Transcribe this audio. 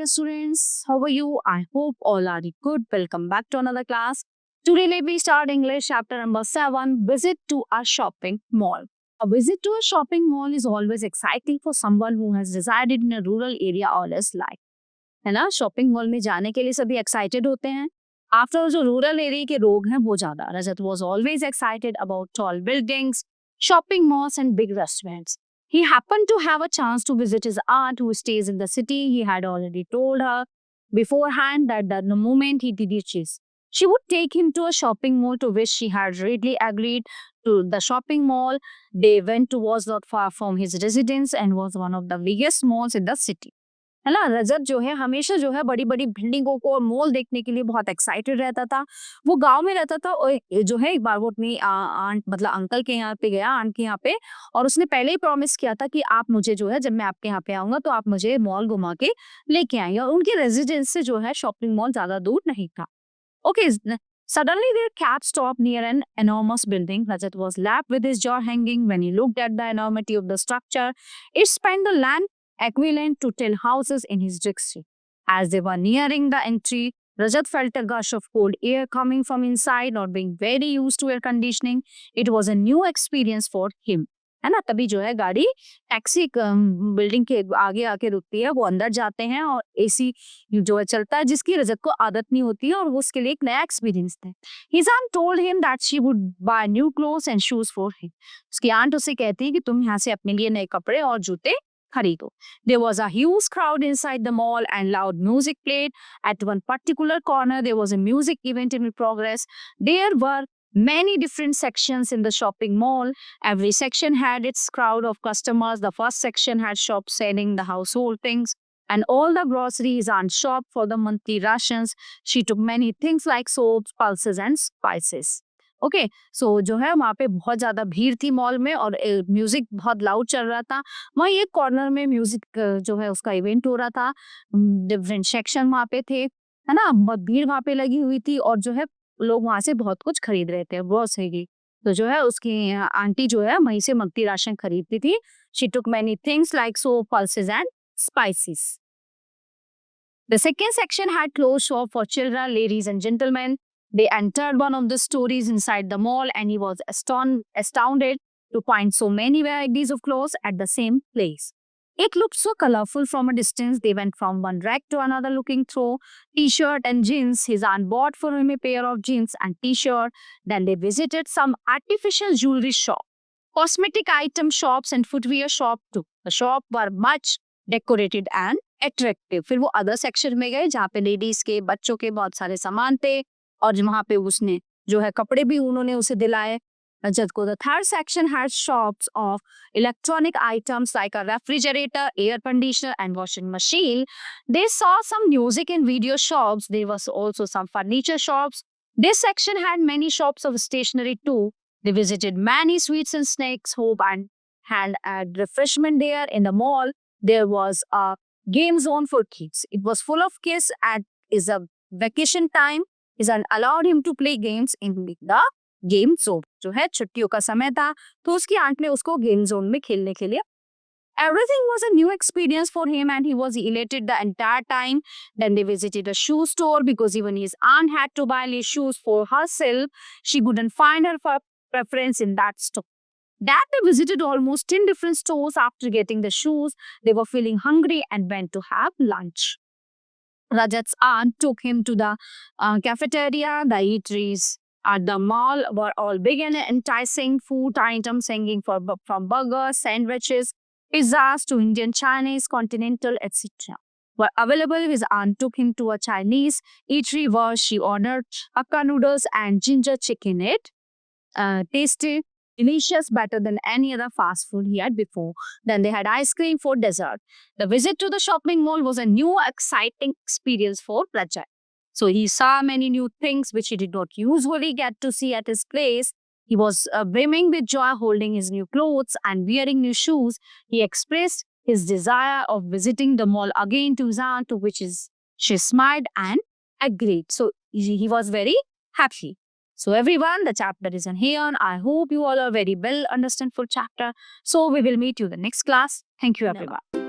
dear students. How are you? I hope all are good. Welcome back to another class. Today, let me start English chapter number 7, Visit to a Shopping Mall. A visit to a shopping mall is always exciting for someone who has resided in a rural area all his life. है ना, shopping mall में जाने के लिए सभी excited होते हैं. After जो रूरल एरिया के लोग हैं वो ज्यादा. रजत was always excited about tall buildings, shopping malls and big restaurants. He happened to have a chance to visit his aunt who stays in the city. He had already told her beforehand that the moment he reaches, she would take him to a shopping mall, to which she had readily agreed. To the shopping mall they went to was not far from his residence and was one of the biggest malls in the city. है ना, रजत जो है हमेशा जो है बड़ी बड़ी बिल्डिंगों को और मॉल देखने के लिए बहुत एक्साइटेड रहता था. वो गांव में रहता था और जो है एक बार वो अपनी आंट मतलब अंकल के यहाँ पे गया, आंट के यहाँ पे, और उसने पहले ही प्रॉमिस किया था कि आप मुझे जो है जब मैं आपके यहाँ पे आऊंगा तो आप मुझे मॉल घुमा के लेके आएंगे. और उनके रेजिडेंस से जो है शॉपिंग मॉल ज्यादा दूर नहीं था. Okay. Suddenly, their cab stopped near an enormous building. Rajat was left with his jaw hanging when he looked at the enormity of the structure. It spanned the land equivalent to 10 houses in his district. As they were nearing the entry, Rajat felt a gush of cold air coming from inside. Not being very used to air conditioning, it was a new experience for him. है ना, तभी जो है गाड़ी taxi building के आगे आके रुकती है. वो अंदर जाते हैं और एसी जो है चलता है, जिसकी रजत को आदत नहीं होती है और वो उसके लिए एक नया एक्सपीरियंस था. His aunt told him that she would buy new clothes and shoes for him. उसकी आंट उसे कहती है कि तुम यहाँ से अपने लिए नए कपड़े और जूते खरीदो. There was a huge crowd inside the mall and loud music played. At one particular corner, there was a music event in progress. There were many different sections in the shopping mall. Every section had its crowd of customers. The first section had shops selling the household things and all the groceries and shop for the monthly rations. She took many things like soaps, pulses and spices. Okay. So जो है वहाँ पे बहुत ज्यादा भीड़ थी mall में और म्यूजिक बहुत लाउड चल रहा था. वहीं एक कॉर्नर में म्यूजिक जो है उसका इवेंट हो रहा था. डिफरेंट सेक्शन वहाँ पे थे, है ना. बहुत भीड़ वहाँ पे लगी हुई थी और जो है लोग वहां से बहुत कुछ खरीद रहे थे. ग्रोसरी तो जो है उसकी आंटी जो है वहीं से मंथली राशन खरीदती थी. She took many things like soap, pulses and spices. The second section had clothes shop for children, ladies and gentlemen. They entered one of the stores inside the mall and he was astounded to find so many varieties of clothes at the same place. It looked so colorful from a distance. They went from one rack to another looking through t-shirt and jeans. His aunt bought for him a pair of jeans and t-shirt. Then they visited some artificial jewelry shop, cosmetic item shops and footwear shop too. The shop were much decorated and attractive. फिर वो other section में गए जहाँ पे ladies के, बच्चों के बहुत सारे सामान थे और वहाँ पे उसने जो है कपड़े भी उन्होंने उसे दिलाए. Rajat ko. The third section had shops of electronic items like a refrigerator, air conditioner and washing machine. They saw some music and video shops. There was also some furniture shops. This section had many shops of stationery too. They visited many sweets and snacks, hope and had refreshment there. In the mall, there was a game zone for kids. It was full of kids and is a vacation time. Is allowed him to play games in the game zone. जो है छुट्टियों का समय था तो उसकी aunt ने उसको गेम जोन में खेलने के लिए. Everything was a new experience for him and he was elated the entire time. Then they visited a shoe store because even his aunt had to buy shoes for herself. She couldn't find her preference in that store. That they visited almost 10 different stores. After getting the shoes, they were feeling hungry and went to have lunch. Rajat's aunt took him to the cafeteria. The eateries at the mall were all big and enticing. Food items hanging from burgers, sandwiches, pizzas to Indian, Chinese, continental, etc. were available. His aunt took him to a Chinese eatery where she ordered hakka noodles and ginger chicken. It tasted delicious, better than any other fast food he had before. Then they had ice cream for dessert. The visit to the shopping mall was a new, exciting experience for Rajat. So he saw many new things which he did not usually get to see at his place. He was brimming with joy holding his new clothes and wearing new shoes. He expressed his desire of visiting the mall again to his aunt, to which she smiled and agreed. So he was very happy. So everyone, the chapter is on here. I hope you all are very well understand full chapter. So we will meet you in the next class. Thank you everyone.